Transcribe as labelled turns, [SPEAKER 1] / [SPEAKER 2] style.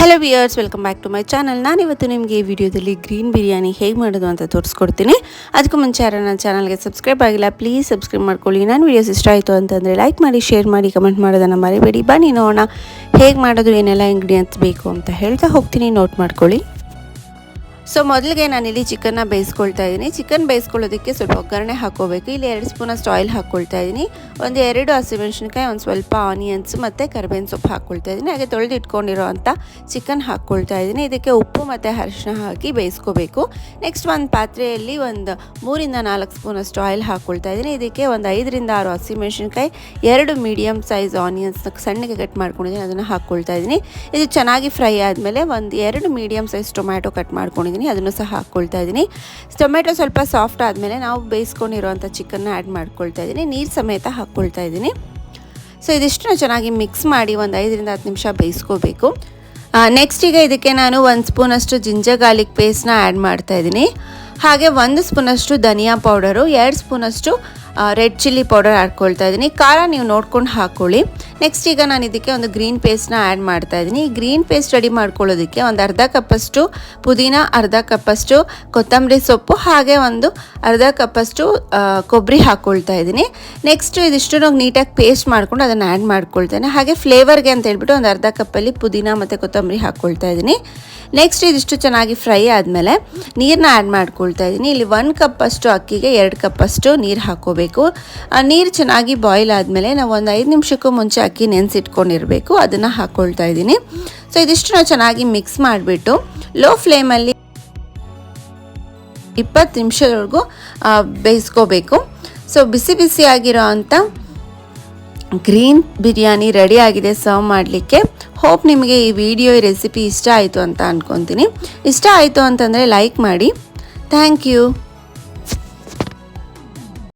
[SPEAKER 1] Hello viewers, welcome back to my channel. ನಾನಿವತ್ತು ನಿಮಗೆ ಈ ವಿಡಿಯೋದಲ್ಲಿ ಗ್ರೀನ್ ಬಿರಿಯಾನಿ ಹೇಗೆ ಮಾಡೋದು ಅಂತ ತೋರಿಸ್ಕೊಡ್ತೀನಿ. ಅದಕ್ಕೂ ಮುಂಚೆ ಯಾರು ನನ್ನ ಚಾನಲ್ಗೆ ಸಬ್ಸ್ಕ್ರೈಬ್ ಆಗಿಲ್ಲ, ಪ್ಲೀಸ್ ಸಬ್ಸ್ಕ್ರೈಬ್ ಮಾಡ್ಕೊಳ್ಳಿ. ನಾನು ವಿಡಿಯೋಸ್ ಇಷ್ಟ ಆಯಿತು ಅಂತಂದರೆ ಲೈಕ್ ಮಾಡಿ, ಶೇರ್ ಮಾಡಿ, ಕಮೆಂಟ್ ಮಾಡೋದನ್ನು ಮರಿಬೇಡಿ. ಬನ್ನಿ ನೋಡೋಣ ಹೇಗೆ ಮಾಡೋದು, ಏನೆಲ್ಲ ಇಂಗ್ರೀಡಿಯೆಂಟ್ಸ್ ಬೇಕು ಅಂತ ಹೇಳ್ತಾ ಹೋಗ್ತೀನಿ, ನೋಟ್ ಮಾಡ್ಕೊಳ್ಳಿ. ಸೊ ಮೊದಲಿಗೆ ನಾನಿಲ್ಲಿ ಚಿಕನ್ನ ಬೇಯಿಸ್ಕೊಳ್ತಾ ಇದ್ದೀನಿ. ಚಿಕನ್ ಬೇಯಿಸ್ಕೊಳ್ಳೋದಕ್ಕೆ ಸ್ವಲ್ಪ ಒಗ್ಗರಣೆ ಹಾಕೋಬೇಕು. ಇಲ್ಲಿ 2 ಸ್ಪೂನಷ್ಟು ಆಯಿಲ್ ಹಾಕ್ಕೊಳ್ತಾ ಇದ್ದೀನಿ. ಒಂದು 2 ಹಸಿಮೆಣಸಿನ್ಕಾಯಿ, ಒಂದು ಸ್ವಲ್ಪ ಆನಿಯನ್ಸ್ ಮತ್ತು ಕರಿಬೇವಿನ ಸೊಪ್ಪು ಹಾಕ್ಕೊಳ್ತಾ ಇದ್ದೀನಿ. ಹಾಗೆ ತೊಳೆದು ಇಟ್ಕೊಂಡಿರೋ ಅಂಥ ಚಿಕನ್ ಹಾಕ್ಕೊಳ್ತಾ ಇದ್ದೀನಿ. ಇದಕ್ಕೆ ಉಪ್ಪು ಮತ್ತು ಅರಿಶಿನ ಹಾಕಿ ಬೇಯಿಸ್ಕೋಬೇಕು. ನೆಕ್ಸ್ಟ್ ಒಂದು ಪಾತ್ರೆಯಲ್ಲಿ ಒಂದು 3 ರಿಂದ 4 ಸ್ಪೂನಷ್ಟು ಆಯಿಲ್ ಹಾಕ್ಕೊಳ್ತಾ ಇದ್ದೀನಿ. ಇದಕ್ಕೆ ಒಂದು 5 ರಿಂದ 6 ಹಸಿಮೆಣಸಿನ್ಕಾಯಿ, 2 ಮೀಡಿಯಮ್ ಸೈಜ್ ಆನಿಯನ್ಸ್ನ ಸಣ್ಣಗೆ ಕಟ್ ಮಾಡ್ಕೊಂಡಿದ್ದೀನಿ, ಅದನ್ನು ಹಾಕ್ಕೊಳ್ತಾ ಇದ್ದೀನಿ. ಇದು ಚೆನ್ನಾಗಿ ಫ್ರೈ ಆದಮೇಲೆ ಒಂದು 2 ಮೀಡಿಯಮ್ ಸೈಜ್ ಟೊಮ್ಯಾಟೊ ಕಟ್ ಮಾಡ್ಕೊಂಡಿದ್ದೀನಿ, ಅದನ್ನು ಸಹ ಹಾಕ್ಕೊಳ್ತಾ ಇದ್ದೀನಿ. ಟೊಮೆಟೊ ಸ್ವಲ್ಪ ಸಾಫ್ಟ್ ಆದಮೇಲೆ ನಾವು ಬೇಯಿಸ್ಕೊಂಡಿರೋಂಥ ಚಿಕನ್ನ ಆ್ಯಡ್ ಮಾಡ್ಕೊಳ್ತಾ ಇದ್ದೀನಿ. ನೀರು ಸಮೇತ ಹಾಕ್ಕೊಳ್ತಾ ಇದ್ದೀನಿ. ಸೊ ಇದಿಷ್ಟನ್ನು ಚೆನ್ನಾಗಿ ಮಿಕ್ಸ್ ಮಾಡಿ ಒಂದು 5 ರಿಂದ 10 ನಿಮಿಷ ಬೇಯಿಸ್ಕೋಬೇಕು. ನೆಕ್ಸ್ಟ್ ಈಗ ಇದಕ್ಕೆ ನಾನು 1 ಸ್ಪೂನಷ್ಟು ಜಿಂಜರ್ ಗಾರ್ಲಿಕ್ ಪೇಸ್ಟ್ನ ಆ್ಯಡ್ ಮಾಡ್ತಾ ಇದ್ದೀನಿ. ಹಾಗೆ 1 ಸ್ಪೂನಷ್ಟು ಧನಿಯಾ ಪೌಡರು, 2 ಸ್ಪೂನಷ್ಟು ರೆಡ್ ಚಿಲ್ಲಿ ಪೌಡರ್ ಹಾಕ್ಕೊಳ್ತಾ ಇದ್ದೀನಿ. ಖಾರ ನೀವು ನೋಡ್ಕೊಂಡು ಹಾಕ್ಕೊಳ್ಳಿ. ನೆಕ್ಸ್ಟ್ ಈಗ ನಾನು ಇದಕ್ಕೆ ಒಂದು ಗ್ರೀನ್ ಪೇಸ್ಟ್ನ ಆ್ಯಡ್ ಮಾಡ್ತಾ ಇದ್ದೀನಿ. ಈ ಗ್ರೀನ್ ಪೇಸ್ಟ್ ರೆಡಿ ಮಾಡ್ಕೊಳ್ಳೋದಕ್ಕೆ ಒಂದು ಅರ್ಧ ಕಪ್ಪಷ್ಟು ಪುದೀನ, ಅರ್ಧ ಕಪ್ಪಷ್ಟು ಕೊತ್ತಂಬರಿ ಸೊಪ್ಪು, ಹಾಗೆ ಒಂದು ಅರ್ಧ ಕಪ್ಪಷ್ಟು ಕೊಬ್ಬರಿ ಹಾಕ್ಕೊಳ್ತಾ ಇದ್ದೀನಿ. ನೆಕ್ಸ್ಟ್ ಇದಿಷ್ಟು ನೀಟಾಗಿ ಪೇಸ್ಟ್ ಮಾಡ್ಕೊಂಡು ಅದನ್ನು ಆ್ಯಡ್ ಮಾಡ್ಕೊಳ್ತೇನೆ. ಹಾಗೆ ಫ್ಲೇವರ್ಗೆ ಅಂತ ಹೇಳ್ಬಿಟ್ಟು ಒಂದು ಅರ್ಧ ಕಪ್ಪಲ್ಲಿ ಪುದೀನ ಮತ್ತು ಕೊತ್ತಂಬರಿ ಹಾಕ್ಕೊಳ್ತಾ ಇದ್ದೀನಿ. ನೆಕ್ಸ್ಟ್ ಇದಿಷ್ಟು ಚೆನ್ನಾಗಿ ಫ್ರೈ ಆದಮೇಲೆ ನೀರನ್ನ ಆ್ಯಡ್ ಮಾಡ್ಕೊಳ್ತಾ ಇದ್ದೀನಿ. ಇಲ್ಲಿ 1 ಕಪ್ಪಷ್ಟು ಅಕ್ಕಿಗೆ 2 ಕಪ್ಪಷ್ಟು ನೀರು ಹಾಕ್ಕೋಬೇಕು. ನೀರು ಚೆನ್ನಾಗಿ ಬಾಯ್ಲ್ ಆದಮೇಲೆ ನಾವು ಒಂದು 5 ನಿಮಿಷಕ್ಕೂ ಮುಂಚೆ ಅಕ್ಕಿ ನೆನೆಸಿಟ್ಕೊಂಡಿರಬೇಕು, ಅದನ್ನು ಹಾಕ್ಕೊಳ್ತಾ ಇದ್ದೀನಿ. ಸೊ ಇದಿಷ್ಟು ನಾವು ಚೆನ್ನಾಗಿ ಮಿಕ್ಸ್ ಮಾಡಿಬಿಟ್ಟು ಲೋ ಫ್ಲೇಮಲ್ಲಿ 20 ನಿಮಿಷದವರೆಗೂ ಬೇಯಿಸ್ಕೋಬೇಕು. ಸೊ ಬಿಸಿ ಬಿಸಿಯಾಗಿರೋ ಅಂಥ ಗ್ರೀನ್ ಬಿರಿಯಾನಿ ರೆಡಿ ಆಗಿದೆ ಸರ್ವ್ ಮಾಡಲಿಕ್ಕೆ. ಹೋಪ್ ನಿಮಗೆ ಈ ವಿಡಿಯೋ, ಈ ರೆಸಿಪಿ ಇಷ್ಟ ಆಯಿತು ಅಂತ ಅಂದ್ಕೊತೀನಿ. ಇಷ್ಟ ಆಯಿತು ಅಂತಂದರೆ ಲೈಕ್ ಮಾಡಿ. Thank you.